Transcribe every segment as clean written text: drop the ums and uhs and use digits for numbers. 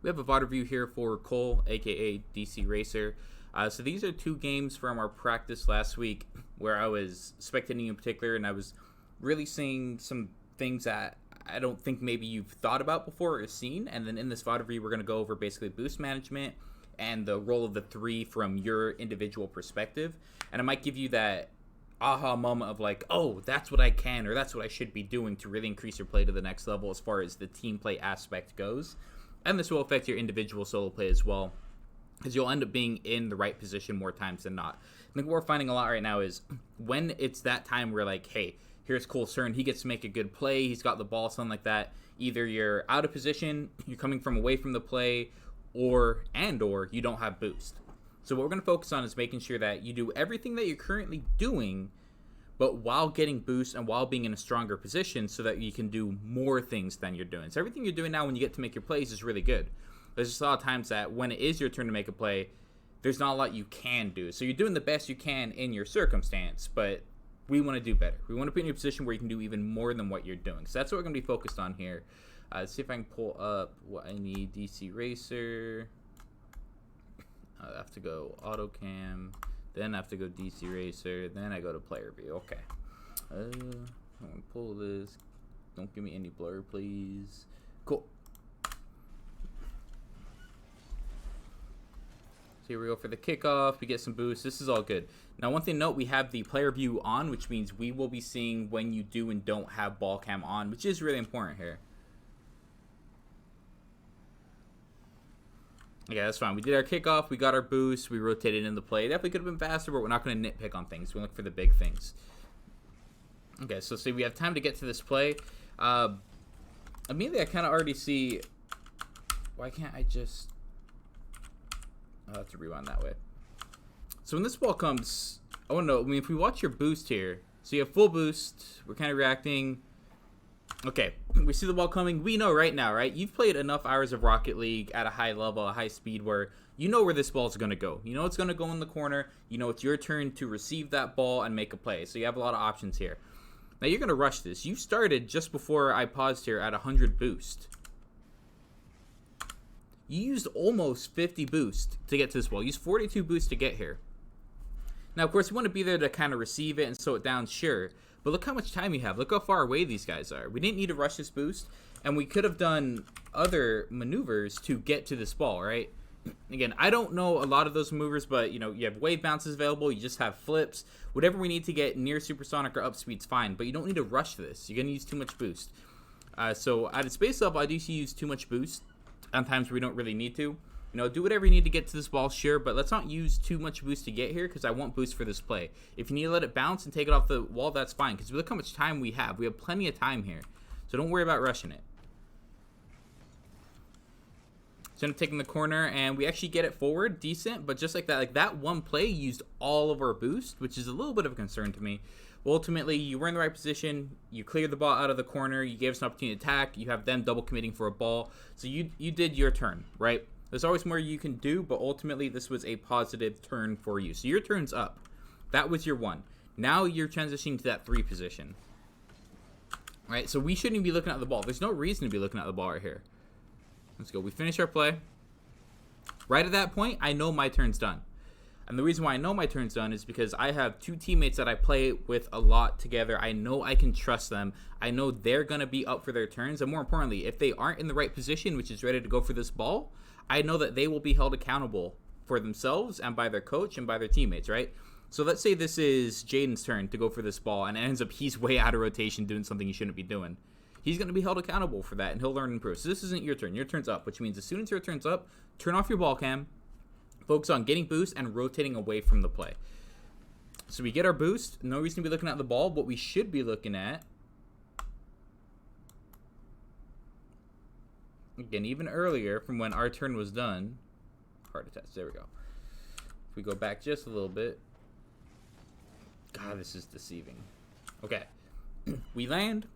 We have a VOD review here for Cole, aka DCRacer. So these are two games from our practice last week where I was spectating in particular, and I was really seeing some things that I don't think maybe you've thought about before or seen. And then in this VOD review, we're going to go over basically boost management and the role of the three from your individual perspective. And I might give you that aha moment of like, oh, that's what I can or that's what I should be doing to really increase your play to the next level as far as the team play aspect goes. And this will affect your individual solo play as well, because you'll end up being in the right position more times than not. I think what we're finding a lot right now is when it's that time where like, hey, here's Cole's turn, he gets to make a good play, he's got the ball, something like that. Either you're out of position, you're coming from away from the play, or you don't have boost. So what we're going to focus on is making sure that you do everything that you're currently doing, but while getting boost and while being in a stronger position so that you can do more things than you're doing. So everything you're doing now when you get to make your plays is really good. There's just a lot of times that when it is your turn to make a play, there's not a lot you can do. So you're doing the best you can in your circumstance, but we want to do better. We want to put you in a position where you can do even more than what you're doing. So that's what we're going to be focused on here. Let's see if I can pull up what I need. DCRacer. I have to go AutoCam. Then I have to go DCRacer. Then I go to player view. Okay. I'm going to pull this. Don't give me any blur, please. Cool. So here we go for the kickoff. We get some boosts. This is all good. Now, one thing to note, we have the player view on, which means we will be seeing when you do and don't have ball cam on, which is really important here. Yeah, that's fine. We did our kickoff. We got our boost. We rotated in the play. Definitely could have been faster, but we're not going to nitpick on things. We look for the big things. Okay, so see, we have time to get to this play. Immediately, I kind of already see... Why can't I just... I'll have to rewind that way. So when this ball comes, I want to know, if we watch your boost here, so you have full boost, we're kind of reacting. Okay, we see the ball coming. We know right now, right? You've played enough hours of Rocket League at a high level, a high speed, where you know where this ball is going to go. You know it's going to go in the corner. You know it's your turn to receive that ball and make a play. So you have a lot of options here. Now you're going to rush this. You started just before I paused here at 100 boost. You used almost 50 boost to get to this ball. You used 42 boost to get here. Now, of course, you want to be there to kind of receive it and slow it down, sure. But look how much time you have. Look how far away these guys are. We didn't need to rush this boost, and we could have done other maneuvers to get to this ball, right? Again, I don't know a lot of those maneuvers, but, you know, you have wave bounces available. You just have flips. Whatever we need to get near supersonic or up speed's fine, but you don't need to rush this. You're going to use too much boost. So at a space level, I do use too much boost on times where we don't really need to. You know, do whatever you need to get to this ball, sure, but let's not use too much boost to get here because I want boost for this play. If you need to let it bounce and take it off the wall, that's fine because look how much time we have. We have plenty of time here, so don't worry about rushing it. So I'm taking the corner, and we actually get it forward decent, but just like that one play used all of our boost, which is a little bit of a concern to me. Well, ultimately, you were in the right position. You cleared the ball out of the corner. You gave us an opportunity to attack. You have them double committing for a ball. So you did your turn, right? There's always more you can do, but ultimately, this was a positive turn for you. So your turn's up. That was your one. Now you're transitioning to that 3 position. All right, so we shouldn't be looking at the ball. There's no reason to be looking at the ball right here. Let's go. We finish our play. Right at that point, I know my turn's done. And the reason why I know my turn's done is because I have 2 teammates that I play with a lot together. I know I can trust them. I know they're going to be up for their turns. And more importantly, if they aren't in the right position, which is ready to go for this ball, I know that they will be held accountable for themselves and by their coach and by their teammates, right? So let's say this is Jaden's turn to go for this ball, and it ends up he's way out of rotation doing something he shouldn't be doing. He's going to be held accountable for that, and he'll learn and improve. So this isn't your turn. Your turn's up, which means as soon as your turn's up, turn off your ball cam, focus on getting boost and rotating away from the play. So we get our boost. No reason to be looking at the ball. What we should be looking at, again, even earlier from when our turn was done. Heart attacks. There we go. If we go back just a little bit. God, this is deceiving. Okay. We land.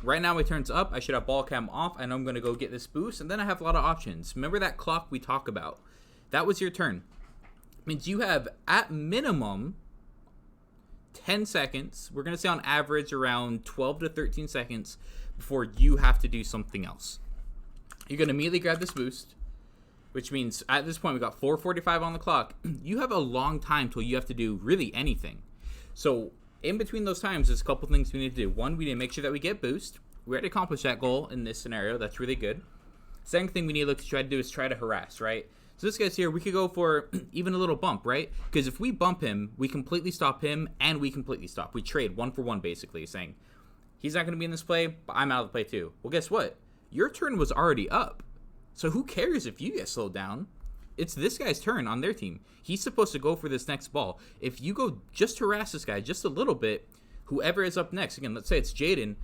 Right now my turn's up. I should have ball cam off. I know I'm going to go get this boost. And then I have a lot of options. Remember that clock we talk about? That was your turn. Means you have, at minimum, 10 seconds. We're going to say on average around 12 to 13 seconds before you have to do something else. You're going to immediately grab this boost, which means at this point we got 4:45 on the clock. You have a long time till you have to do really anything. So in between those times, there's a couple things we need to do. One, we need to make sure that we get boost. We already accomplished that goal in this scenario. That's really good. Second thing we need to look to try to do is try to harass, right? So this guy's here. We could go for even a little bump, right? Because if we bump him, we completely stop him, and we completely stop. We trade 1-for-1, basically, saying he's not going to be in this play, but I'm out of the play too. Well, guess what? Your turn was already up. So who cares if you get slowed down? It's this guy's turn on their team. He's supposed to go for this next ball. If you go just harass this guy just a little bit, whoever is up next, again, let's say it's Jaden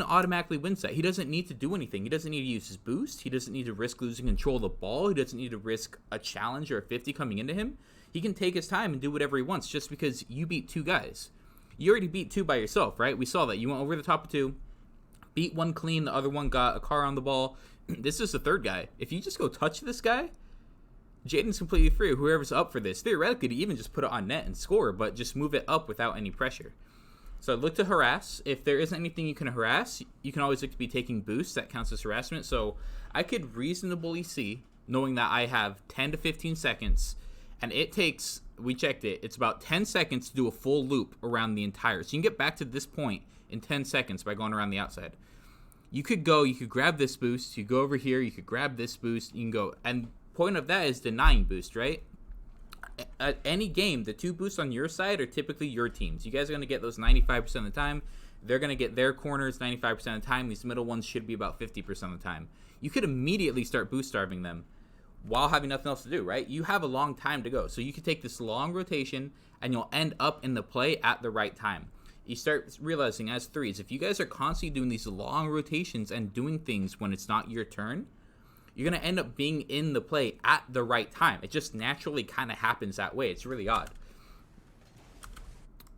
automatically wins that. He doesn't need to do anything. He doesn't need to use his boost. He doesn't need to risk losing control of the ball. He doesn't need to risk a challenge or a 50 coming into him. He can take his time and do whatever he wants just because you beat two guys. You already beat two by yourself, right? We saw that. You went over the top of two, beat one clean, the other one got a car on the ball. This is the third guy. If you just go touch this guy, Jaden's completely free. Whoever's up for this, theoretically, to even just put it on net and score, but just move it up without any pressure. So look to harass. If there isn't anything you can harass, you can always look to be taking boosts. That counts as harassment. So I could reasonably see, knowing that I have 10 to 15 seconds, and it takes, we checked it, it's about 10 seconds to do a full loop around the entire. So you can get back to this point in 10 seconds by going around the outside. You could grab this boost, you go over here, you could grab this boost, you can go, and point of that is denying boost, right? At any game, the two boosts on your side are typically your teams. You guys are going to get those 95% of the time. They're going to get their corners 95% of the time. These middle ones should be about 50% of the time. You could immediately start boost starving them while having nothing else to do, right? You have a long time to go. So you could take this long rotation, and you'll end up in the play at the right time. You start realizing as threes, if you guys are constantly doing these long rotations and doing things when it's not your turn, you're going to end up being in the play at the right time. It just naturally kind of happens that way. It's really odd.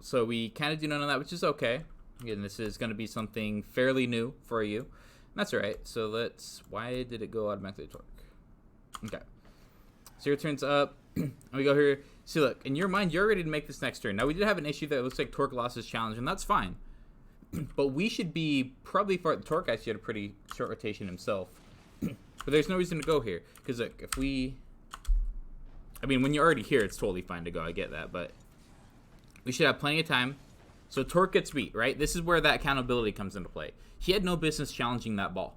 So we kind of do none of that, which is okay. Again, this is going to be something fairly new for you. And that's all right. So why did it go automatically to torque? Okay. So your turn's up. And we go here. See, look, in your mind, you're ready to make this next turn. Now, we did have an issue that looks like Torque lost his challenge, and that's fine. But we should be probably far. Torque actually had a pretty short rotation himself. But there's no reason to go here. Because, look, when you're already here, it's totally fine to go. I get that. But we should have plenty of time. So Torque gets beat, right? This is where that accountability comes into play. He had no business challenging that ball.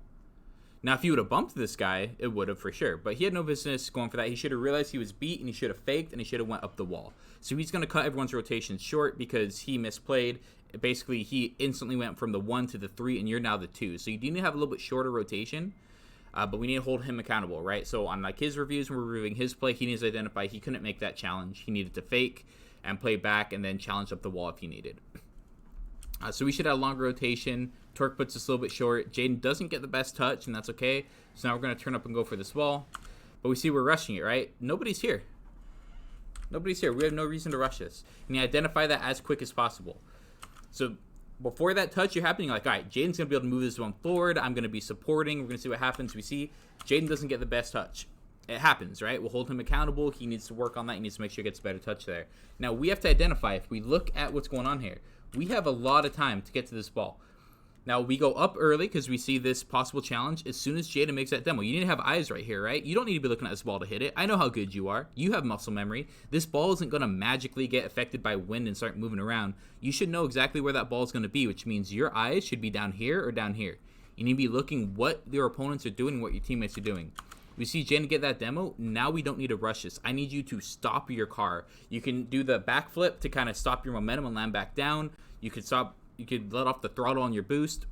Now, if you would have bumped this guy, it would have for sure. But he had no business going for that. He should have realized he was beat, and he should have faked, and he should have went up the wall. So he's going to cut everyone's rotation short because he misplayed. Basically, he instantly went from the 1 to the 3, and you're now the 2. So you do need to have a little bit shorter rotation. But we need to hold him accountable, right? So on his reviews, when we're reviewing his play, he needs to identify he couldn't make that challenge. He needed to fake and play back and then challenge up the wall if he needed. So we should have a longer rotation. Torque puts us a little bit short. Jaden doesn't get the best touch, and that's okay. So now we're going to turn up and go for this ball. But we see we're rushing it, right? Nobody's here. Nobody's here. We have no reason to rush this. And you identify that as quick as possible. So before that touch, you're happening like, all right, Jaden's going to be able to move this one forward. I'm going to be supporting. We're going to see what happens. We see Jaden doesn't get the best touch. It happens, right? We'll hold him accountable. He needs to work on that. He needs to make sure he gets a better touch there. Now, we have to identify, if we look at what's going on here, we have a lot of time to get to this ball. Now, we go up early because we see this possible challenge as soon as Jaden makes that demo. You need to have eyes right here, right? You don't need to be looking at this ball to hit it. I know how good you are. You have muscle memory. This ball isn't going to magically get affected by wind and start moving around. You should know exactly where that ball is going to be, which means your eyes should be down here or down here. You need to be looking what your opponents are doing, what your teammates are doing. We see Jaden get that demo. Now we don't need to rush this. I need you to stop your car. You can do the backflip to kind of stop your momentum and land back down. You could let off the throttle on your boost.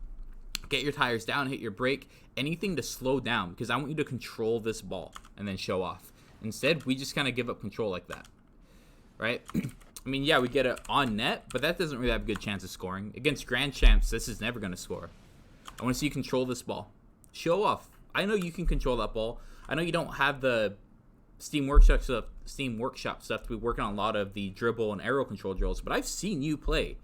Get your tires down, hit your brake. Anything to slow down because I want you to control this ball and then show off. Instead, we just kind of give up control like that. Right? Yeah, we get it on net, but that doesn't really have a good chance of scoring. Against Grand Champs, this is never going to score. I want to see you control this ball. Show off. I know you can control that ball. I know you don't have the Steam Workshop stuff to be working on a lot of the dribble and arrow control drills, but I've seen you play.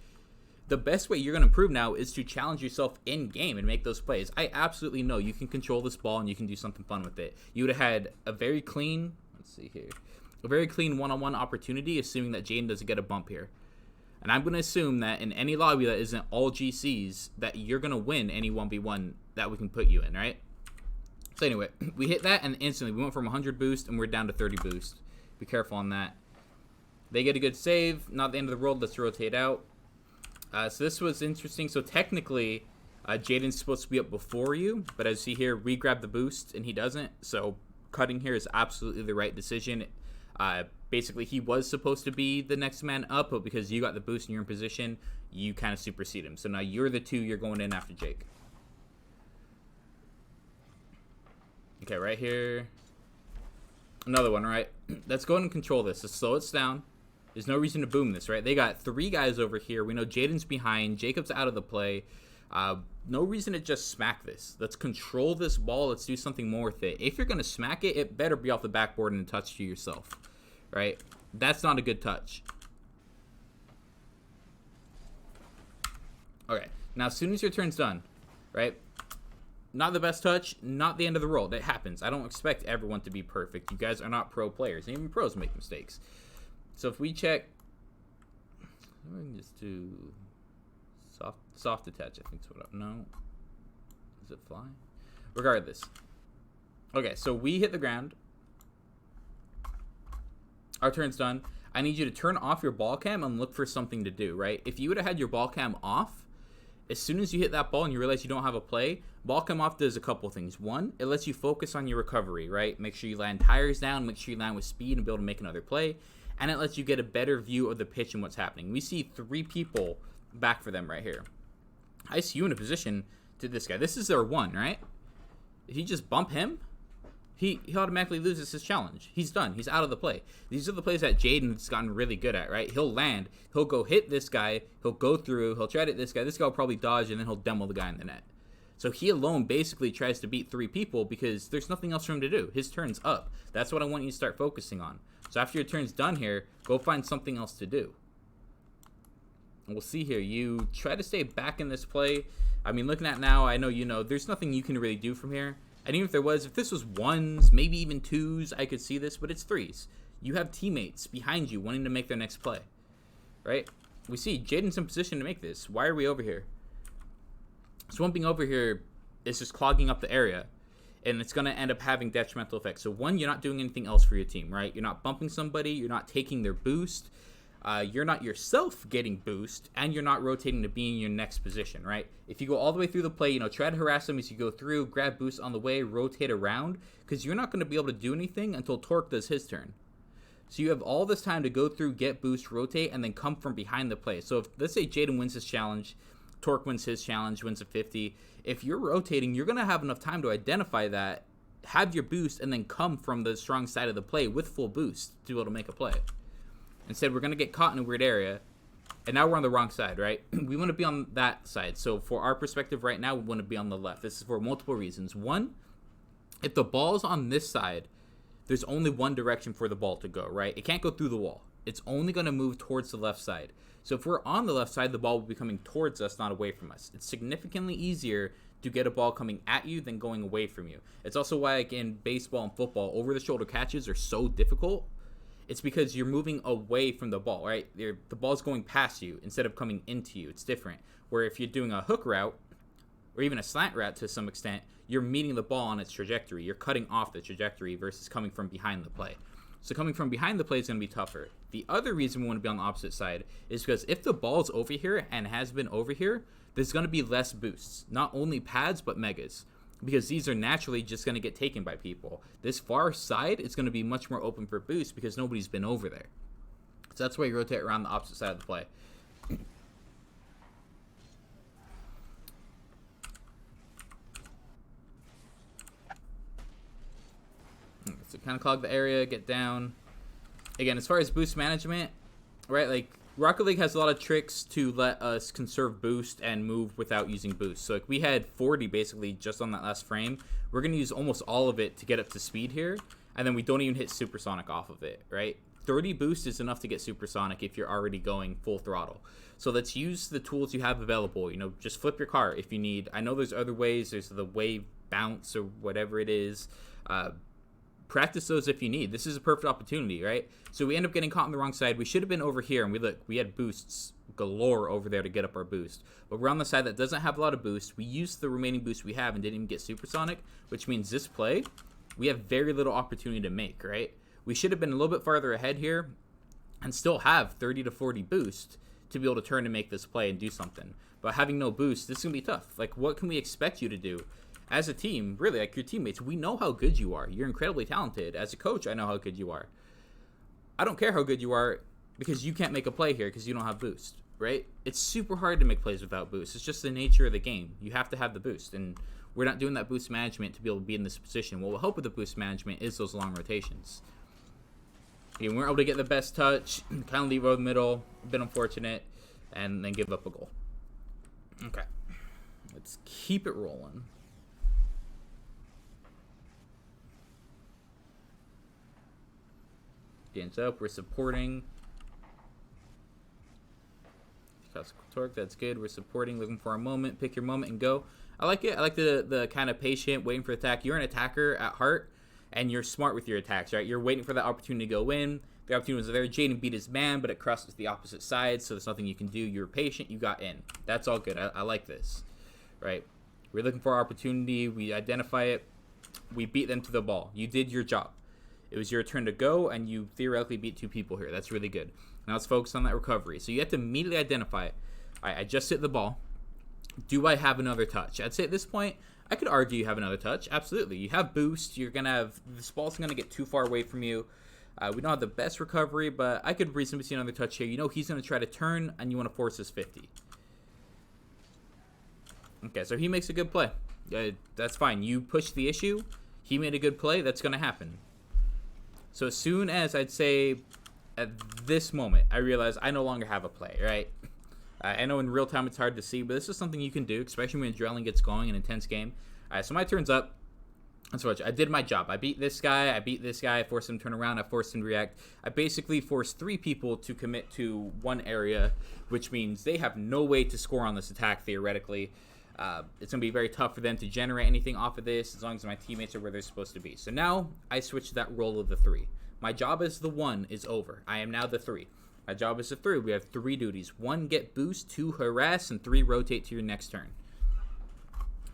The best way you're going to improve now is to challenge yourself in-game and make those plays. I absolutely know you can control this ball and you can do something fun with it. You would have had a very clean, one-on-one opportunity, assuming that Jaden doesn't get a bump here. And I'm going to assume that in any lobby that isn't all GCs, that you're going to win any 1v1 that we can put you in, right? So anyway, we hit that, and instantly we went from 100 boost, and we're down to 30 boost. Be careful on that. They get a good save. Not the end of the world. Let's rotate out. So this was interesting. So technically, Jaden's supposed to be up before you, but as you see here, we grab the boost, and he doesn't. So cutting here is absolutely the right decision. Basically, he was supposed to be the next man up, but because you got the boost and you're in position, you kind of supersede him. So now you're the 2. You're going in after Jake. Okay, right here. Another one, right? Let's go ahead and control this. Let's slow it down. There's no reason to boom this, right? They got 3 guys over here. We know Jaden's behind. Jacob's out of the play. No reason to just smack this. Let's control this ball. Let's do something more with it. If you're going to smack it, it better be off the backboard and a touch to yourself, right? That's not a good touch. Okay, now as soon as your turn's done, right? Not the best touch, not the end of the world. It happens. I don't expect everyone to be perfect. You guys are not pro players. Even pros make mistakes. So if we check, let me just do soft attach. I think is what. No, does it fly? Regardless. Okay, so we hit the ground. Our turn's done. I need you to turn off your ball cam and look for something to do. Right? If you would have had your ball cam off, as soon as you hit that ball and you realize you don't have a play, ball cam off does a couple things. One, it lets you focus on your recovery, right? Make sure you land tires down, make sure you land with speed and be able to make another play. And it lets you get a better view of the pitch and what's happening. We see 3 people back for them right here. I see you in a position to this guy. This is their 1, right? If you just bump him, he automatically loses his challenge. He's done. He's out of the play. These are the plays that Jaden's gotten really good at, right? He'll land. He'll go hit this guy. He'll go through. He'll try to hit this guy. This guy will probably dodge, and then he'll demo the guy in the net. So he alone basically tries to beat 3 people because there's nothing else for him to do. His turn's up. That's what I want you to start focusing on. So after your turn's done here, go find something else to do. And we'll see here. You try to stay back in this play. I mean, looking at now, I know you know there's nothing you can really do from here. And even if this was 1s, maybe even 2s, I could see this, but it's 3s. You have teammates behind you wanting to make their next play, right? We see Jaden's in position to make this. Why are we over here? Swamping over here is just clogging up the area, and it's going to end up having detrimental effects. So 1, you're not doing anything else for your team, right? You're not bumping somebody. You're not taking their boost. You're not yourself getting boost, and you're not rotating to be in your next position, right? If you go all the way through the play, try to harass them as you go through, grab boost on the way, rotate around, because you're not going to be able to do anything until Torque does his turn. So you have all this time to go through, get boost, rotate, and then come from behind the play. So if, let's say Jaden wins his challenge, Torque wins his challenge, wins a 50. If you're rotating, you're going to have enough time to identify that, have your boost, and then come from the strong side of the play with full boost to be able to make a play. Instead, we're going to get caught in a weird area, and now we're on the wrong side, right? We want to be on that side. So for our perspective right now, we want to be on the left. This is for multiple reasons. 1, if the ball's on this side, there's only one direction for the ball to go, right? It can't go through the wall. It's only going to move towards the left side. So if we're on the left side, the ball will be coming towards us, not away from us. It's significantly easier to get a ball coming at you than going away from you. It's also why, like in baseball and football, over-the-shoulder catches are so difficult. It's because you're moving away from the ball, right? The ball's going past you instead of coming into you. It's different. Where if you're doing a hook route, or even a slant route to some extent, you're meeting the ball on its trajectory. You're cutting off the trajectory versus coming from behind the play. So coming from behind the play is going to be tougher. The other reason we want to be on the opposite side is because if the ball's over here and has been over here, there's going to be less boosts. Not only pads, but megas. Because these are naturally just going to get taken by people. This far side is going to be much more open for boost because nobody's been over there. So that's why you rotate around the opposite side of the play. So kind of clog the area, get down. Again, as far as boost management, right, like Rocket League has a lot of tricks to let us conserve boost and move without using boost. So like we had 40 basically just on that last frame. We're going to use almost all of it to get up to speed here. And then we don't even hit supersonic off of it, right? 30 boost is enough to get supersonic if you're already going full throttle. So let's use the tools you have available. Just flip your car if you need. I know there's other ways. There's the wave bounce or whatever it is. practice those if you need. This is a perfect opportunity, right? So we end up getting caught on the wrong side. We should have been over here, and we had boosts galore over there to get up our boost. But we're on the side that doesn't have a lot of boost. We used the remaining boost we have and didn't even get supersonic, which means this play, we have very little opportunity to make, right? We should have been a little bit farther ahead here and still have 30 to 40 boost to be able to turn and make this play and do something. But having no boost, this is going to be tough. Like, what can we expect you to do? As a team, really, like your teammates, we know how good you are. You're incredibly talented. As a coach, I know how good you are. I don't care how good you are because you can't make a play here because you don't have boost, right? It's super hard to make plays without boost. It's just the nature of the game. You have to have the boost, and we're not doing that boost management to be able to be in this position. What will help with the boost management is those long rotations. Again, we weren't able to get the best touch, kind of leave over the middle, a bit unfortunate, and then give up a goal. Okay, let's keep it rolling. Gains up, we're supporting. Torque, that's good. We're supporting, looking for a moment. Pick your moment and go. I like it. I like the kind of patient, waiting for attack. You're an attacker at heart, and you're smart with your attacks, right? You're waiting for that opportunity to go in. The opportunity was there. Jaden beat his man, but it crosses the opposite side, so there's nothing you can do. You're patient. You got in. That's all good. I like this, right? We're looking for our opportunity. We identify it. We beat them to the ball. You did your job. It was your turn to go, and you theoretically beat 2 people here. That's really good. Now let's focus on that recovery. So you have to immediately identify it. All right, I just hit the ball. Do I have another touch? I'd say at this point, I could argue you have another touch. Absolutely. You have boost. You're going to have – this ball's going to get too far away from you. We don't have the best recovery, but I could reasonably see another touch here. You know he's going to try to turn, and you want to force his 50. Okay, so he makes a good play. That's fine. You push the issue. He made a good play. That's going to happen. So as soon as I'd say at this moment, I realize I no longer have a play, right? I know in real time it's hard to see, but this is something you can do, especially when adrenaline gets going in an intense game. All right, so my turn's up. That's what I did my job. I beat this guy. I forced him to turn around. I forced him to react. I basically forced 3 people to commit to one area, which means they have no way to score on this attack theoretically. It's going to be very tough for them to generate anything off of this as long as my teammates are where they're supposed to be. So now I switched that role of the 3. My job as the 1 is over. I am now the 3. My job is the 3. We have 3 duties. 1, get boost. 2, harass. And 3, rotate to your next turn.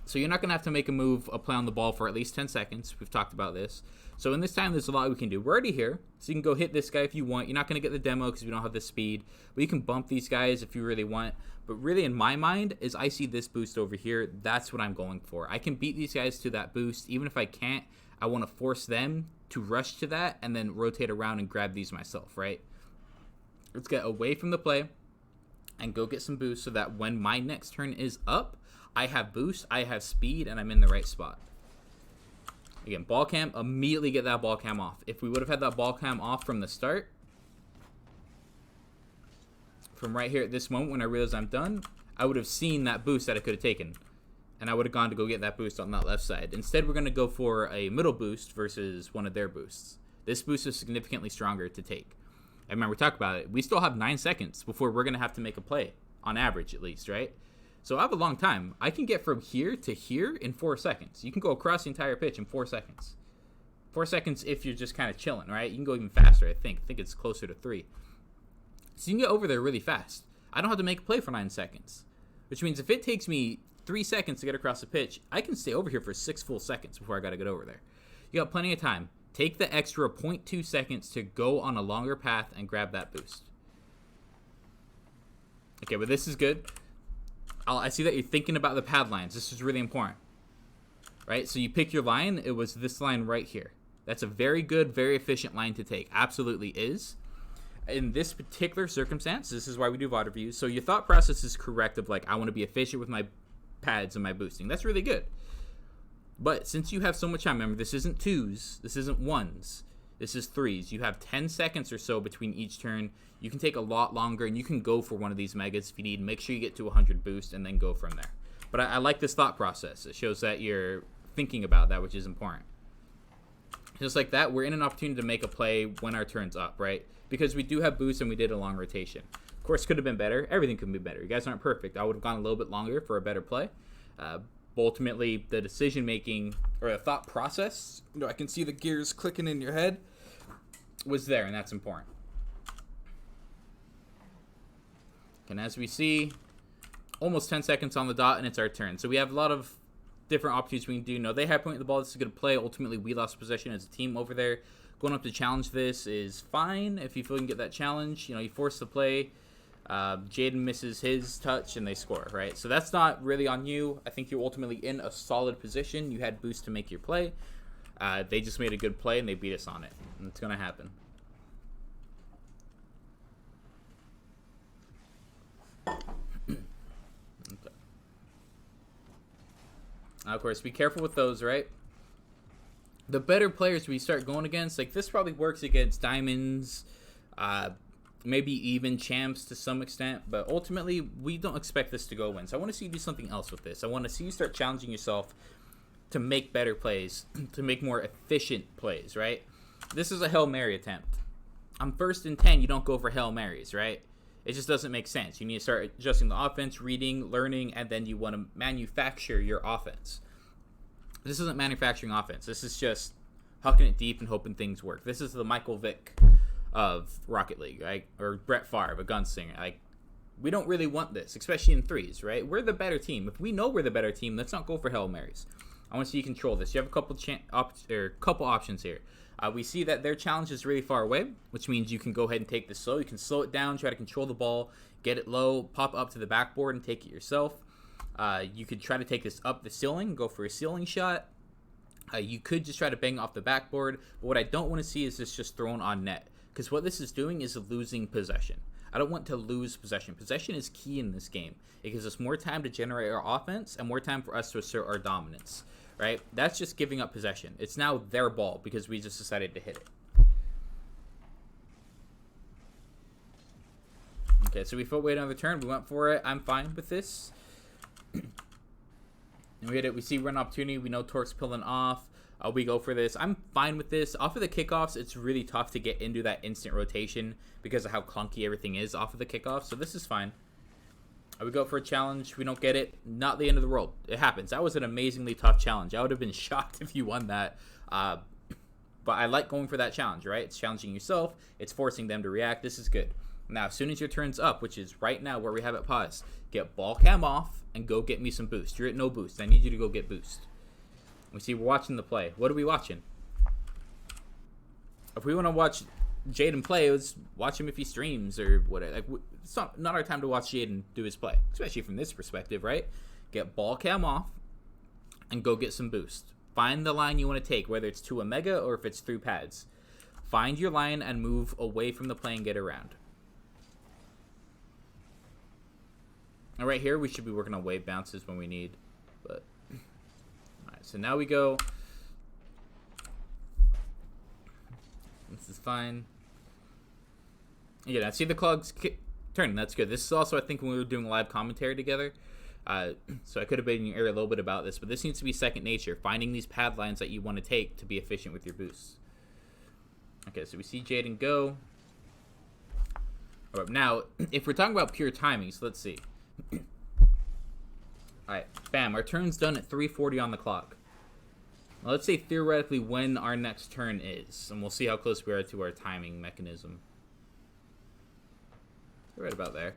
So you're not going to have to make a play on the ball for at least 10 seconds. We've talked about this. So in this time, there's a lot we can do. We're already here, so you can go hit this guy if you want. You're not going to get the demo because we don't have the speed. But you can bump these guys if you really want. But really, in my mind, is I see this boost over here. That's what I'm going for. I can beat these guys to that boost. Even if I can't, I want to force them to rush to that and then rotate around and grab these myself, right? Let's get away from the play and go get some boost so that when my next turn is up, I have boost, I have speed, and I'm in the right spot. Again, ball cam, immediately get that ball cam off. If we would have had that ball cam off from the start, from right here at this moment when I realized I'm done, I would have seen that boost that I could have taken. And I would have gone to go get that boost on that left side. Instead, we're going to go for a middle boost versus one of their boosts. This boost is significantly stronger to take. I remember we talked about it. We still have 9 seconds before we're going to have to make a play, on average at least, right? So I have a long time. I can get from here to here in 4 seconds. You can go across the entire pitch in 4 seconds. 4 seconds if you're just kind of chilling, right? You can go even faster, I think. I think it's closer to 3. So you can get over there really fast. I don't have to make a play for 9 seconds, which means if it takes me 3 seconds to get across the pitch, I can stay over here for 6 full seconds before I got to get over there. You got plenty of time. Take the extra 0.2 seconds to go on a longer path and grab that boost. Okay, but this is good. I see that you're thinking about the pad lines. This is really important, right? So you pick your line. It was this line right here. That's a very good, very efficient line to take. Absolutely is. In this particular circumstance, this is why we do VOD reviews. So your thought process is correct of like, I want to be efficient with my pads and my boosting. That's really good. But since you have so much time, remember, this isn't 2s. This isn't 1s. This is 3s. You have 10 seconds or so between each turn. You can take a lot longer, and you can go for one of these megas if you need. Make sure you get to 100 boost and then go from there. But I like this thought process. It shows that you're thinking about that, which is important. Just like that, we're in an opportunity to make a play when our turn's up, right? Because we do have boost and we did a long rotation. Of course, could have been better. Everything could be better. You guys aren't perfect. I would have gone a little bit longer for a better play. But ultimately, the decision making or the thought process, I can see the gears clicking in your head, was there, and that's important. And as we see, almost 10 seconds on the dot, and it's our turn. So we have a lot of different opportunities we can do. No, they have point the ball. This is a good play. Ultimately, we lost possession as a team over there. Going up to challenge this is fine if you feel you can get that challenge. You force the play. Jaden misses his touch, and they score, right? So that's not really on you. I think you're ultimately in a solid position. You had boost to make your play. They just made a good play, and they beat us on it. And it's going to happen. Okay. Now, of course, be careful with those, right? The better players we start going against, like this probably works against diamonds, maybe even champs to some extent, but ultimately we don't expect this to go win. So I want to see you do something else with this. I want to see you start challenging yourself to make better plays, to make more efficient plays, right? This is a Hail Mary attempt. On 1st and 10, you don't go for Hail Marys, right? It just doesn't make sense. You need to start adjusting the offense, reading, learning, and then you want to manufacture your offense. This isn't manufacturing offense. This is just hucking it deep and hoping things work. This is the Michael Vick of Rocket League, right? Or Brett Favre, a gunslinger. Like, we don't really want this, especially in threes, right? We're the better team. If we know we're the better team, let's not go for Hail Marys. I want to see you control this. You have a couple options here. We see that their challenge is really far away, which means you can go ahead and take this slow. You can slow it down, try to control the ball, get it low, pop up to the backboard and take it yourself. You could try to take this up the ceiling, go for a ceiling shot. You could just try to bang off the backboard. But what I don't want to see is this just thrown on net. Because what this is doing is losing possession. I don't want to lose possession. Possession is key in this game. It gives us more time to generate our offense and more time for us to assert our dominance. Right? That's just giving up possession. It's now their ball because we just decided to hit it. Okay, so we fought wait another turn. We went for it. I'm fine with this. And we hit it. We see run opportunity. We know Torque's pulling off. We go for this. I'm fine with this. Off of the kickoffs, it's really tough to get into that instant rotation because of how clunky everything is off of the kickoff. So this is fine. We go for a challenge. We don't get it. Not the end of the world. It happens. That was an amazingly tough challenge. I would have been shocked if you won that. But I like going for that challenge, right? It's challenging yourself. It's forcing them to react. This is good. Now, as soon as your turn's up, which is right now where we have it paused, get ball cam off and go get me some boost. You're at no boost. I need you to go get boost. We see we're watching the play. What are we watching? If we want to watch Jaden play, let's watch him if he streams or whatever. Like, it's not our time to watch Jaden do his play, especially from this perspective, right? Get ball cam off and go get some boost. Find the line you want to take, whether it's to a mega or if it's through pads. Find your line and move away from the play and get around. And right here, we should be working on wave bounces when we need. But all right, so now we go. This is fine. Yeah, I see the clogs turning. That's good. This is also, I think, when we were doing live commentary together. So I could have been in your ear a little bit about this, but this needs to be second nature. Finding these pad lines that you want to take to be efficient with your boosts. Okay, so we see Jaden go. All right, now, if we're talking about pure timing, so let's see. Alright, bam, our turn's done at 3:40 on the clock. Now, let's say theoretically when our next turn is, and we'll see how close we are to our timing mechanism. Right about there.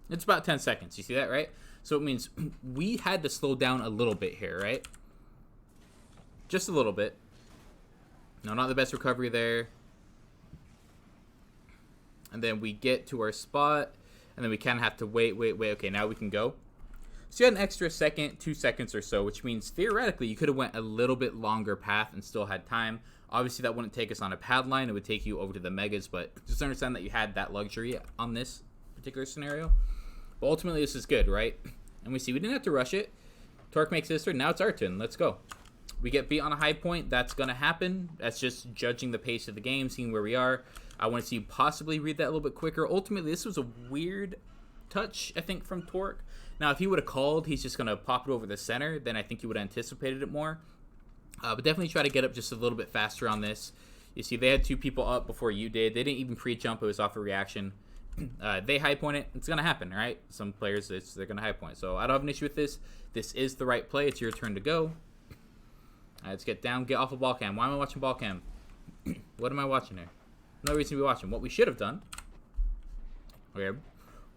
It's about 10 seconds, you see that, right? So it means we had to slow down a little bit here, right? Just a little bit. No, not the best recovery there. And then we get to our spot. And then we kind of have to wait. Okay, now we can go. So you had an extra second, 2 seconds or so, which means theoretically you could have went a little bit longer path and still had time. Obviously, that wouldn't take us on a pad line. It would take you over to the megas, but just understand that you had that luxury on this particular scenario. But ultimately, this is good, right? And we see we didn't have to rush it. Torque makes his turn. Now it's our turn. Let's go. We get beat on a high point. That's going to happen. That's just judging the pace of the game, seeing where we are. I want to see you possibly read that a little bit quicker. Ultimately, this was a weird touch, I think, from Torque. Now, if he would have called, he's just going to pop it over the center, then I think you would have anticipated it more. But definitely try to get up just a little bit faster on this. You see, they had 2 people up before you did. They didn't even pre-jump. It was off a reaction. They high point it, it's gonna happen, right? Some players, they're gonna high point. So I don't have an issue with this. This is the right play. It's your turn to go. Let's get down, get off of ball cam. Why am I watching ball cam? What am I watching here? No reason to be watching. What we should have done. Okay,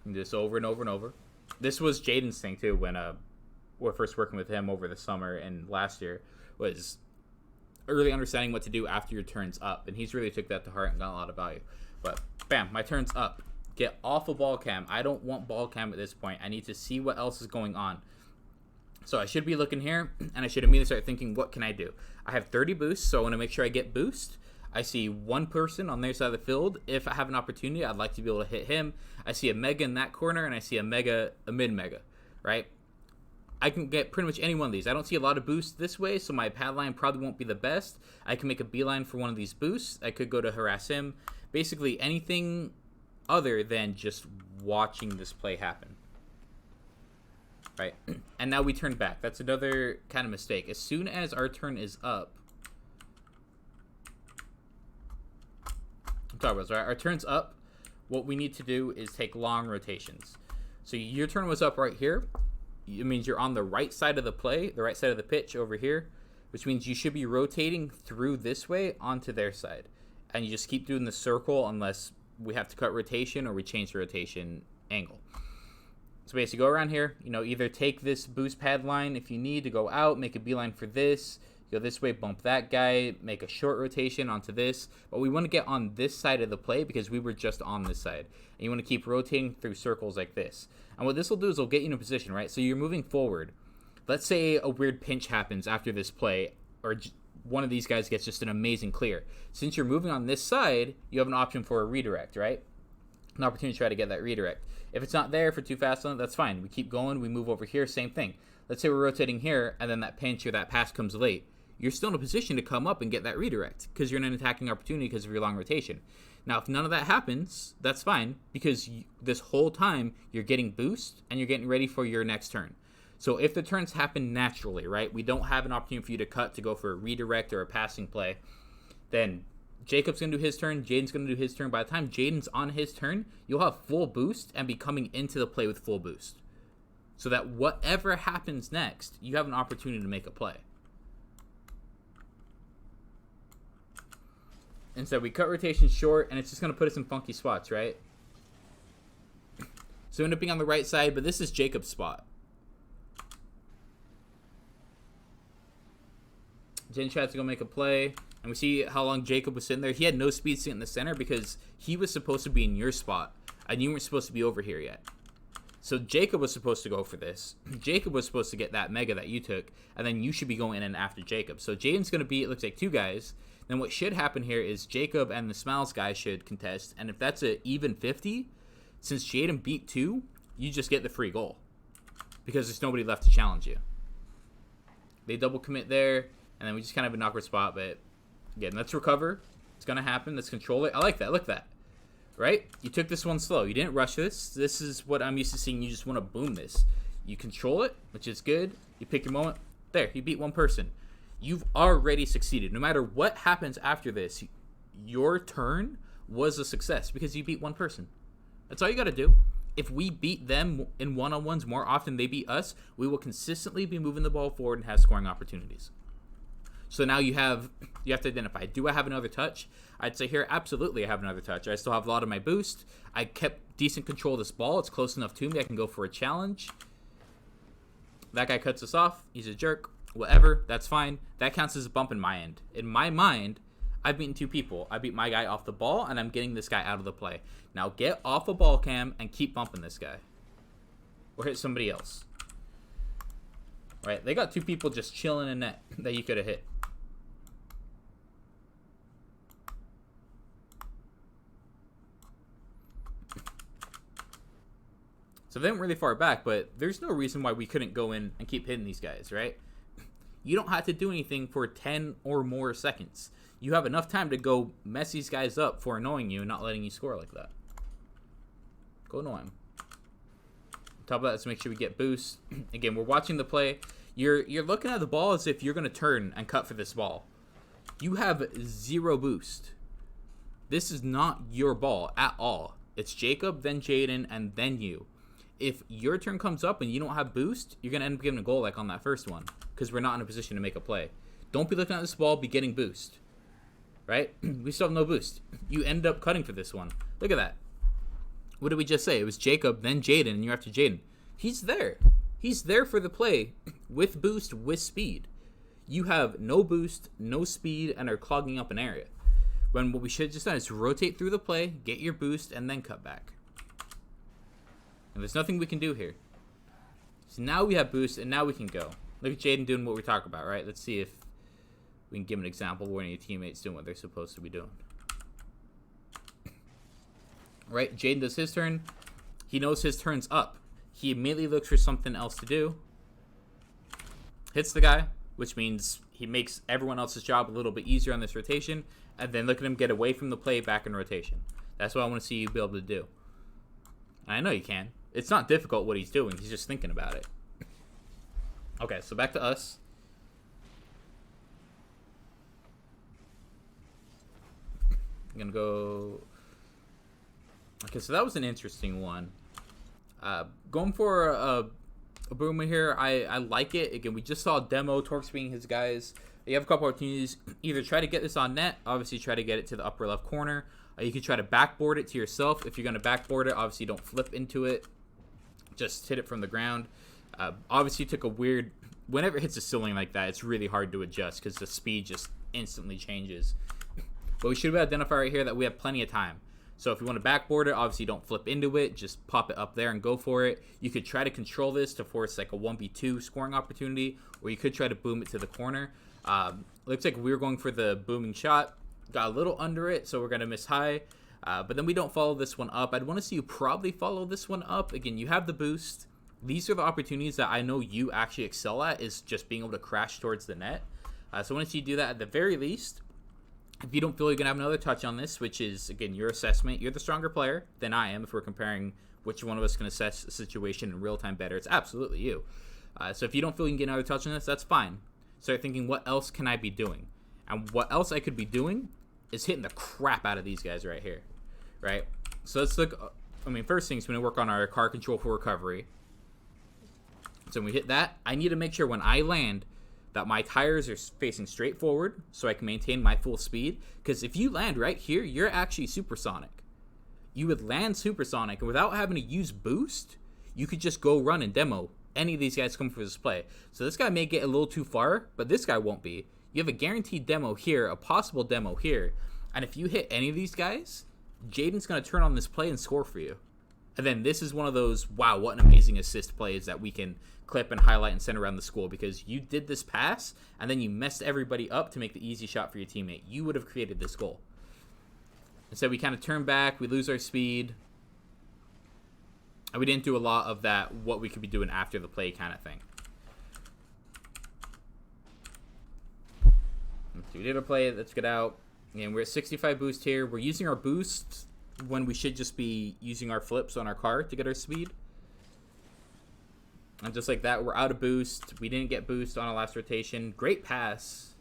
do this over and over and over. This was Jaden's thing too when we're first working with him over the summer and last year, was early understanding what to do after your turn's up, and he's really took that to heart and got a lot of value. But bam, my turn's up. Get off of ball cam. I don't want ball cam at this point. I need to see what else is going on. So I should be looking here, and I should immediately start thinking, what can I do? I have 30 boosts, so I want to make sure I get boost. I see one person on their side of the field. If I have an opportunity, I'd like to be able to hit him. I see a mega in that corner, and I see a mid-mega, right? I can get pretty much any one of these. I don't see a lot of boosts this way, so my pad line probably won't be the best. I can make a beeline for one of these boosts. I could go to harass him. Basically anything other than just watching this play happen. Right? And now we turn back. That's another kind of mistake. As soon as our turn is up, I'm talking about, right? Our turn's up. What we need to do is take long rotations. So your turn was up right here. It means you're on the right side of the play, the right side of the pitch over here, which means you should be rotating through this way onto their side. And you just keep doing the circle unless we have to cut rotation or we change the rotation angle. So basically go around here, either take this boost pad line if you need to go out, make a beeline for this, go this way, bump that guy, make a short rotation onto this. But we want to get on this side of the play because we were just on this side. And you want to keep rotating through circles like this. And what this will do is it'll get you in a position, right? So you're moving forward. Let's say a weird pinch happens after this play, or one of these guys gets just an amazing clear. Since you're moving on this side, you have an option for a redirect, right? An opportunity to try to get that redirect. If it's not there for too fast on it, that's fine. We keep going, we move over here, same thing. Let's say we're rotating here, and then that pinch or that pass comes late. You're still in a position to come up and get that redirect because you're in an attacking opportunity because of your long rotation. Now, if none of that happens, that's fine because this whole time you're getting boost and you're getting ready for your next turn. So if the turns happen naturally, right, we don't have an opportunity for you to cut to go for a redirect or a passing play, then Jacob's going to do his turn, Jaden's going to do his turn. By the time Jaden's on his turn, you'll have full boost and be coming into the play with full boost. So that whatever happens next, you have an opportunity to make a play. Instead, we cut rotation short, and it's just going to put us in funky spots, right? So we end up being on the right side, but this is Jacob's spot. Jaden tries to go make a play, and we see how long Jacob was sitting there. He had no speed sitting in the center because he was supposed to be in your spot, and you weren't supposed to be over here yet. So Jacob was supposed to go for this. Jacob was supposed to get that mega that you took, and then you should be going in after Jacob. So Jaden's going to be, it looks like, two guys. Then what should happen here is Jacob and the Smiles guy should contest, and if that's an even 50, since Jaden beat two, you just get the free goal because there's nobody left to challenge you. They double commit there, and then we just kind of have an awkward spot, but again, let's recover. It's going to happen. Let's control it. I like that. Look at that. Right? You took this one slow. You didn't rush this. This is what I'm used to seeing. You just want to boom this. You control it, which is good. You pick your moment. There, you beat one person. You've already succeeded. No matter what happens after this, your turn was a success because you beat one person. That's all you got to do. If we beat them in one-on-ones more often than they beat us, we will consistently be moving the ball forward and have scoring opportunities. So now you have to identify, do I have another touch? I'd say here, absolutely I have another touch. I still have a lot of my boost. I kept decent control of this ball. It's close enough to me. I can go for a challenge. That guy cuts us off. He's a jerk. Whatever, that's fine. That counts as a bump in my end. In my mind, I've beaten two people. I beat my guy off the ball, and I'm getting this guy out of the play. Now get off a ball cam and keep bumping this guy. Or hit somebody else. Right, they got two people just chilling in net that you could have hit. So they went really far back, but there's no reason why we couldn't go in and keep hitting these guys, right? You don't have to do anything for 10 or more seconds. You have enough time to go mess these guys up for annoying you and not letting you score like that. Go annoy them. On top of that, let's make sure we get boost. Again, we're watching the play. You're looking at the ball as if you're going to turn and cut for this ball. You have zero boost. This is not your ball at all. It's Jacob, then Jaden, and then you. If your turn comes up and you don't have boost, you're going to end up getting a goal like on that first one because we're not in a position to make a play. Don't be looking at this ball, be getting boost. Right? We still have no boost. You end up cutting for this one. Look at that. What did we just say? It was Jacob, then Jaden, and you're after Jaden. He's there. He's there for the play with boost, with speed. You have no boost, no speed, and are clogging up an area. When what we should have just done is rotate through the play, get your boost, and then cut back. And there's nothing we can do here. So now we have boost, and now we can go. Look at Jaden doing what we talk about, right? Let's see if we can give an example where any teammates doing what they're supposed to be doing. Right? Jaden does his turn. He knows his turn's up. He immediately looks for something else to do. Hits the guy, which means he makes everyone else's job a little bit easier on this rotation. And then look at him get away from the play back in rotation. That's what I want to see you be able to do. And I know you can. It's not difficult what he's doing. He's just thinking about it. Okay, so back to us. I'm going to go... Okay, so that was an interesting one. Going for a boomer here, I like it. Again, we just saw a demo, Torque's being his guys. You have a couple opportunities. Either try to get this on net, obviously try to get it to the upper left corner. You could try to backboard it to yourself. If you're going to backboard it, obviously don't flip into it. Just hit it from the ground. Obviously took a weird... Whenever it hits a ceiling like that, it's really hard to adjust because the speed just instantly changes. But we should identify right here that we have plenty of time. So if you want to backboard it, obviously don't flip into it. Just pop it up there and go for it. You could try to control this to force like a 1v2 scoring opportunity, or you could try to boom it to the corner. Looks like we were going for the booming shot. Got a little under it, so we're going to miss high. But then we don't follow this one up. I'd want to see you probably follow this one up. Again, you have the boost. These are the opportunities that I know you actually excel at, is just being able to crash towards the net. So I want to see you do that at the very least. If you don't feel you're going to have another touch on this, which is, again, your assessment, you're the stronger player than I am if we're comparing which one of us can assess a situation in real time better. It's absolutely you. So if you don't feel you can get another touch on this, that's fine. Start thinking, what else can I be doing? And what else I could be doing is hitting the crap out of these guys right here. Right? So let's look. First thing is we're going to work on our car control for recovery. So when we hit that, I need to make sure when I land that my tires are facing straight forward so I can maintain my full speed. Because if you land right here, you're actually supersonic. You would land supersonic, and without having to use boost, you could just go run and demo any of these guys come for this play. So this guy may get a little too far, but this guy won't be. You have a guaranteed demo here, a possible demo here, and if you hit any of these guys, Jaden's going to turn on this play and score for you. And then this is one of those, wow, what an amazing assist plays that we can clip and highlight and send around the school, because you did this pass and then you messed everybody up to make the easy shot for your teammate. You would have created this goal. Instead, we kind of turn back, we lose our speed, and we didn't do a lot of that, what we could be doing after the play kind of thing. We did a play, let's get out. And we're at 65 boost here. We're using our boost when we should just be using our flips on our car to get our speed. And just like that, we're out of boost. We didn't get boost on our last rotation. Great pass.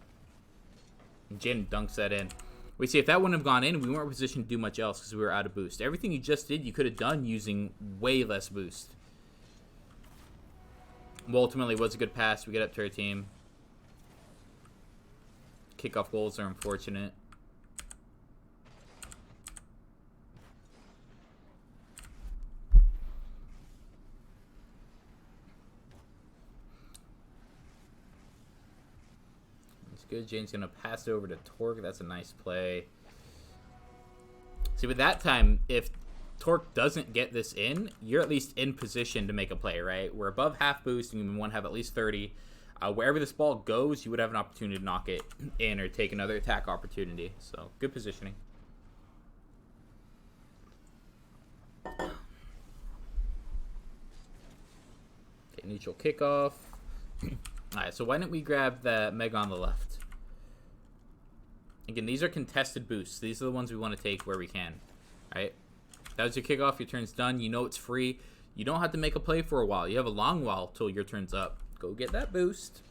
And Jin dunks that in. We see if that wouldn't have gone in, we weren't in a position to do much else because we were out of boost. Everything you just did, you could have done using way less boost. Well, ultimately, it was a good pass. We get up to our team. Kickoff goals are unfortunate. Good. Jane's going to pass it over to Torque. That's a nice play. See, with that time, if Torque doesn't get this in, you're at least in position to make a play, right? We're above half boost, and you want to have at least 30. Wherever this ball goes, you would have an opportunity to knock it in or take another attack opportunity. So, good positioning. Okay, neutral kickoff. Alright, so why don't we grab the Mega on the left? Again, these are contested boosts. These are the ones we want to take where we can. Alright? That was your kickoff. Your turn's done. You know it's free. You don't have to make a play for a while. You have a long while till your turn's up. Go get that boost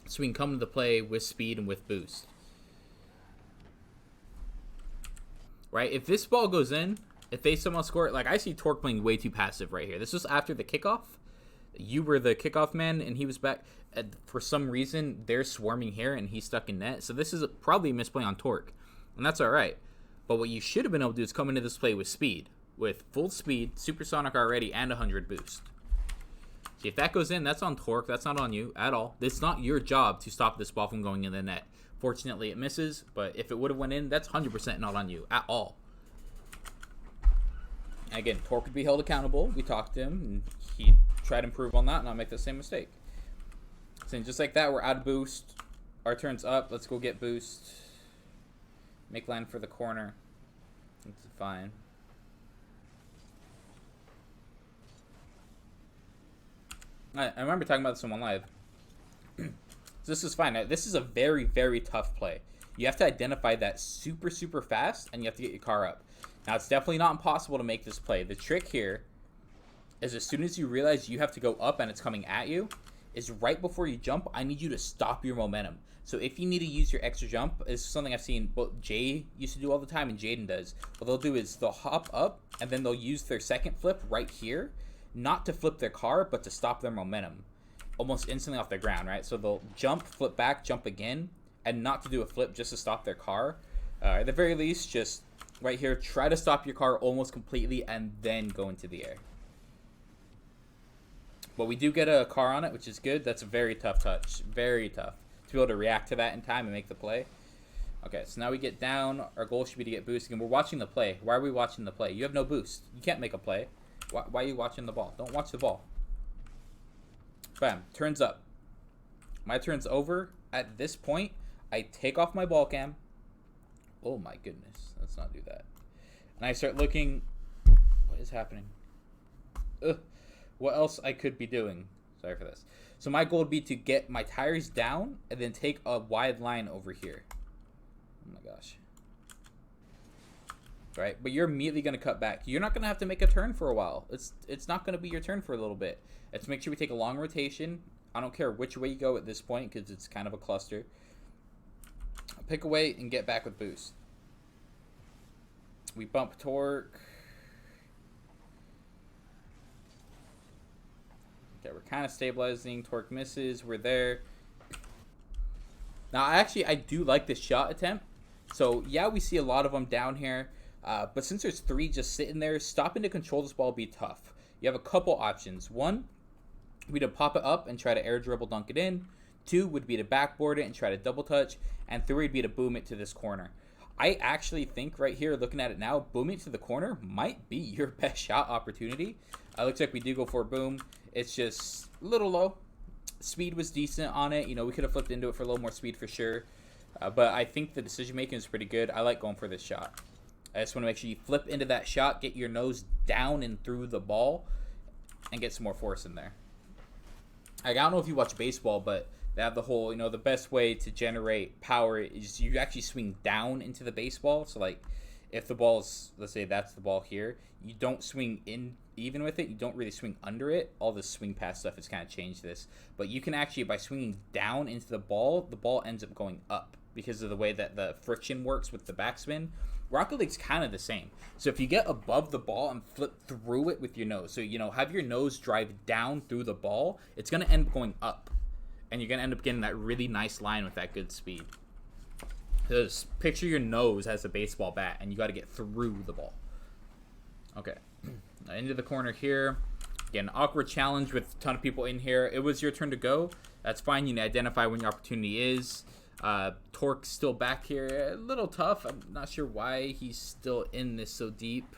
so we can come to the play with speed and with boost. Right? If this ball goes in, If they somehow score, like I see Torque playing way too passive right here. This was after the kickoff. You were the kickoff man, and he was back. For some reason, they're swarming here, and he's stuck in net. So this is probably a misplay on Torque, and that's all right. But what you should have been able to do is come into this play with speed, with full speed, supersonic already, and 100 boost. See, if that goes in, that's on Torque. That's not on you at all. It's not your job to stop this ball from going in the net. Fortunately, it misses, but if it would have went in, that's 100% not on you at all. Again, Torque could be held accountable. We talked to him, and he tried to improve on that and not make the same mistake. So just like that, we're out of boost. Our turn's up. Let's go get boost. Make line for the corner. That's fine. I remember talking about this on one live. So this is fine. Now, this is a very, very tough play. You have to identify that super, super fast, and you have to get your car up. Now, it's definitely not impossible to make this play. The trick here is as soon as you realize you have to go up and it's coming at you, is right before you jump, I need you to stop your momentum. So if you need to use your extra jump, it's something I've seen both Jay used to do all the time and Jaden does. What they'll do is they'll hop up, and then they'll use their second flip right here, not to flip their car, but to stop their momentum almost instantly off the ground, right? So they'll jump, flip back, jump again, and not to do a flip just to stop their car. At the very least, just right here, try to stop your car almost completely and then go into the air. But we do get a car on it, which is good. That's a very tough touch. Very tough to be able to react to that in time and make the play. Okay, so now we get down. Our goal should be to get boost. And we're watching the play. Why are we watching the play? You have no boost. You can't make a play. Why are you watching the ball? Don't watch the ball. Bam. Turns up. My turn's over. At this point, I take off my ball cam. Oh my goodness. Let's not do that. And I start looking. What is happening? Ugh. What else I could be doing? Sorry for this. So my goal would be to get my tires down and then take a wide line over here. Oh my gosh. Right? But you're immediately going to cut back. You're not going to have to make a turn for a while. It's not going to be your turn for a little bit. Let's make sure we take a long rotation. I don't care which way you go at this point because it's kind of a cluster. Pick away and get back with boost. We bump Torque. Okay, we're kind of stabilizing. Torque misses. We're there. Now, I do like this shot attempt. So, yeah, we see a lot of them down here. But since there's three just sitting there, stopping to control this ball would be tough. You have a couple options. One would be to pop it up and try to air dribble dunk it in. Two would be to backboard it and try to double touch. And three would be to boom it to this corner. I actually think right here, looking at it now, booming it to the corner might be your best shot opportunity. Looks like we do go for a boom. It's just a little low. Speed was decent on it. You know, we could have flipped into it for a little more speed for sure. But I think the decision making is pretty good. I like going for this shot. I just want to make sure you flip into that shot, get your nose down and through the ball, and get some more force in there. I don't know if you watch baseball, but they have the whole, the best way to generate power is you actually swing down into the baseball. So, like, if the ball's, let's say that's the ball here, you don't swing in even with it. You don't really swing under it. All this swing pass stuff has kind of changed this. But you can actually, by swinging down into the ball ends up going up because of the way that the friction works with the backspin. Rocket League's kind of the same. So if you get above the ball and flip through it with your nose, so, have your nose drive down through the ball, it's going to end up going up. And you're going to end up getting that really nice line with that good speed. Just picture your nose as a baseball bat, and you got to get through the ball. Okay. Into the corner here. Again, awkward challenge with a ton of people in here. It was your turn to go. That's fine. You need to identify when your opportunity is. Torque's still back here. A little tough. I'm not sure why he's still in this so deep.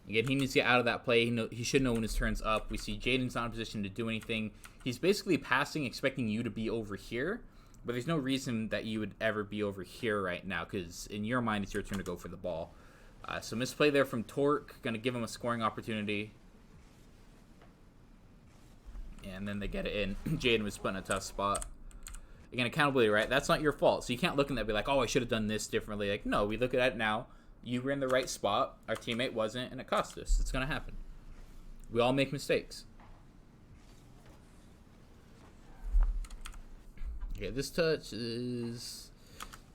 Again, he needs to get out of that play. He should know when his turn's up. We see Jaden's not in a position to do anything. He's basically passing, expecting you to be over here. But there's no reason that you would ever be over here right now, because in your mind, it's your turn to go for the ball. So misplay there from Torque. Going to give him a scoring opportunity. And then they get it in. Jaden was put in a tough spot. Again, accountability, right? That's not your fault. So you can't look at that and be like, oh, I should have done this differently. Like, no, we look at it now. You were in the right spot. Our teammate wasn't, and it cost us. It's going to happen. We all make mistakes. Okay, this touch is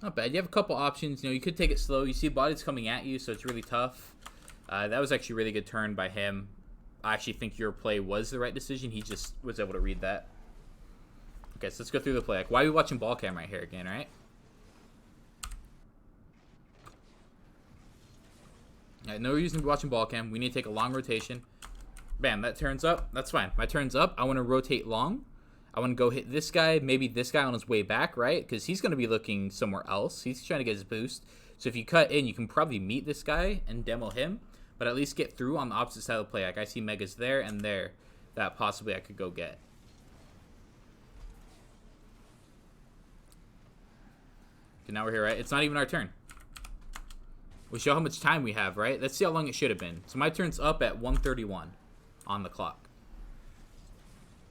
not bad. You have a couple options. You could take it slow. You see bodies coming at you, so it's really tough. That was actually a really good turn by him. I actually think your play was the right decision. He just was able to read that. Okay, so let's go through the play. Like, why are we watching ball cam right here again, right? Right, no reason to be watching ball cam. We need to take a long rotation. Bam, that turns up. That's fine. My turn's up. I want to rotate long. I want to go hit this guy, maybe this guy on his way back, right? Because he's going to be looking somewhere else. He's trying to get his boost. So if you cut in, you can probably meet this guy and demo him, but at least get through on the opposite side of the play. Like, I see Megas there and there that possibly I could go get. Okay, now we're here, right? It's not even our turn. We show how much time we have, right? Let's see how long it should have been. So my turn's up at 1:31 on the clock.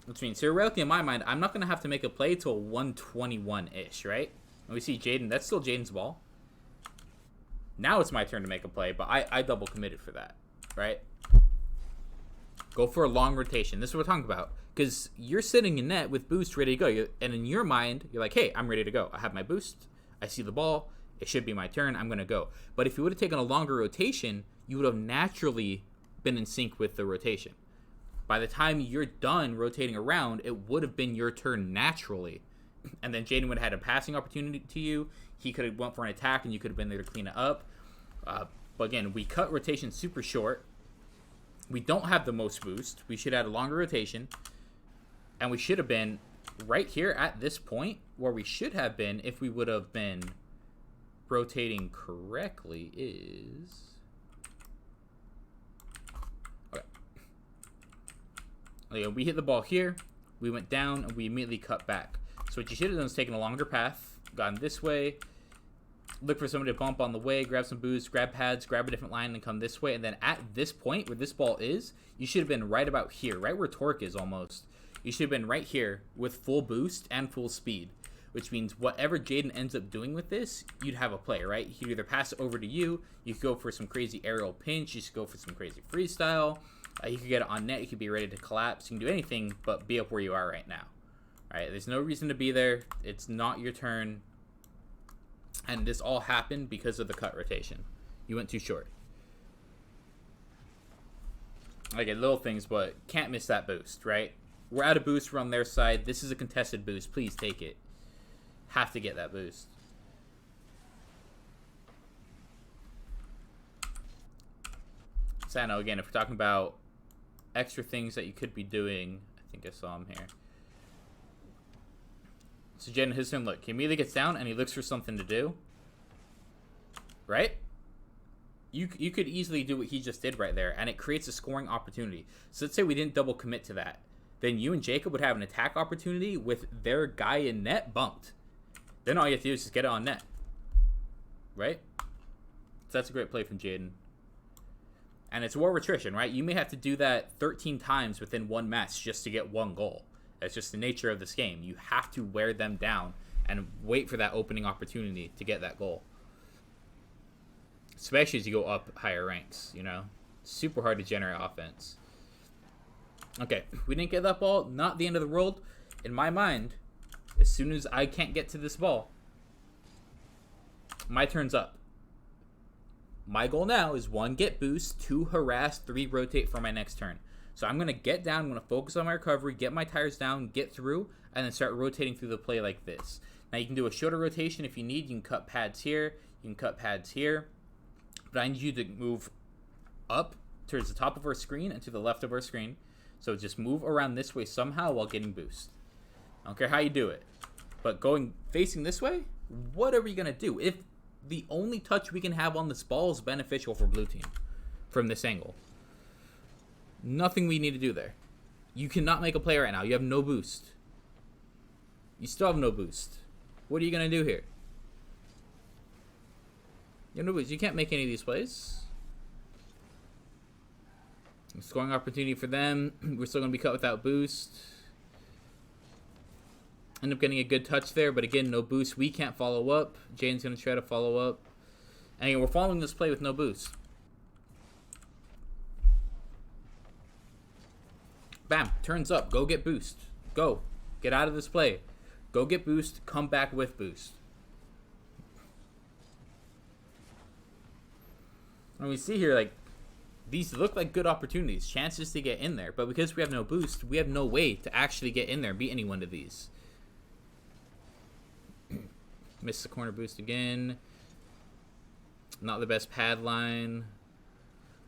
Which means, theoretically, in my mind, I'm not going to have to make a play till 1:21-ish, right? And we see Jaden. That's still Jaden's ball. Now it's my turn to make a play, but I double committed for that, right? Go for a long rotation. This is what we're talking about. Because you're sitting in net with boost ready to go. And in your mind, you're like, hey, I'm ready to go. I have my boost. I see the ball. It should be my turn. I'm going to go. But if you would have taken a longer rotation, you would have naturally been in sync with the rotation. By the time you're done rotating around, it would have been your turn naturally. And then Jaden would have had a passing opportunity to you. He could have went for an attack, and you could have been there to clean it up. But again, we cut rotation super short. We don't have the most boost. We should have had a longer rotation. And we should have been right here at this point where we should have been if we would have been rotating correctly is... Okay, we hit the ball here. We went down, and we immediately cut back. So what you should have done is taken a longer path, gone this way, look for somebody to bump on the way, grab some boost, grab pads, grab a different line, and come this way. And then at this point where this ball is, you should have been right about here, right where Torque is almost. You should have been right here with full boost and full speed, which means whatever Jaden ends up doing with this, you'd have a play, right? He'd either pass it over to you, you could go for some crazy aerial pinch, you should go for some crazy freestyle, you could get it on net, you could be ready to collapse, you can do anything but be up where you are right now. All right, there's no reason to be there. It's not your turn. And this all happened because of the cut rotation. You went too short. Okay, little things, but can't miss that boost, right? We're out of boost. We're on their side. This is a contested boost. Please take it. Have to get that boost. So I know, again, if we're talking about extra things that you could be doing, I think I saw him here. So Jaden, his turn, look, he immediately gets down and he looks for something to do. Right? You could easily do what he just did right there, and it creates a scoring opportunity. So let's say we didn't double commit to that. Then you and Jacob would have an attack opportunity with their guy in net bumped. Then all you have to do is just get it on net. Right? So that's a great play from Jaden. And it's war of attrition, right? You may have to do that 13 times within one match just to get one goal. That's just the nature of this game. You have to wear them down and wait for that opening opportunity to get that goal. Especially as you go up higher ranks, you know? Super hard to generate offense. Okay, we didn't get that ball. Not the end of the world. In my mind, as soon as I can't get to this ball, my turn's up. My goal now is 1, get boost, 2, harass, 3, rotate for my next turn. So I'm going to get down, I'm going to focus on my recovery, get my tires down, get through, and then start rotating through the play like this. Now you can do a shorter rotation if you need. You can cut pads here, you can cut pads here. But I need you to move up towards the top of our screen and to the left of our screen. So just move around this way somehow while getting boost. I don't care how you do it. But facing this way, what are we going to do? If the only touch we can have on this ball is beneficial for blue team from this angle, nothing we need to do there. You cannot make a play right now. You have no boost. You still have no boost. What are you going to do here? You have no boost. You can't make any of these plays. Scoring opportunity for them. We're still going to be cut without boost. End up getting a good touch there, but again, no boost. We can't follow up. Jaden's going to try to follow up. And again, we're following this play with no boost. Bam. Turns up. Go get boost. Go. Get out of this play. Go get boost. Come back with boost. And we see here, like, these look like good opportunities, chances to get in there. But because we have no boost, we have no way to actually get in there and beat any one of these. Missed the corner boost again. Not the best pad line.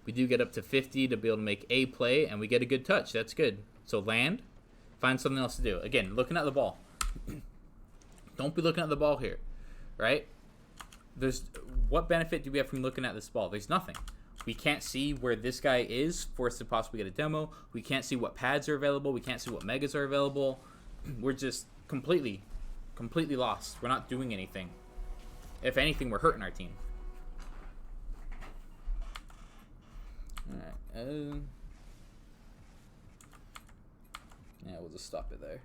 We do get up to 50 to be able to make a play, and we get a good touch. That's good. So land, find something else to do. Again, looking at the ball. Don't be looking at the ball here, right? What benefit do we have from looking at this ball? There's nothing. We can't see where this guy is for us to possibly get a demo. We can't see what pads are available. We can't see what megas are available. We're just completely lost. We're not doing anything. If anything, we're hurting our team. Alright. Yeah, we'll just stop it there.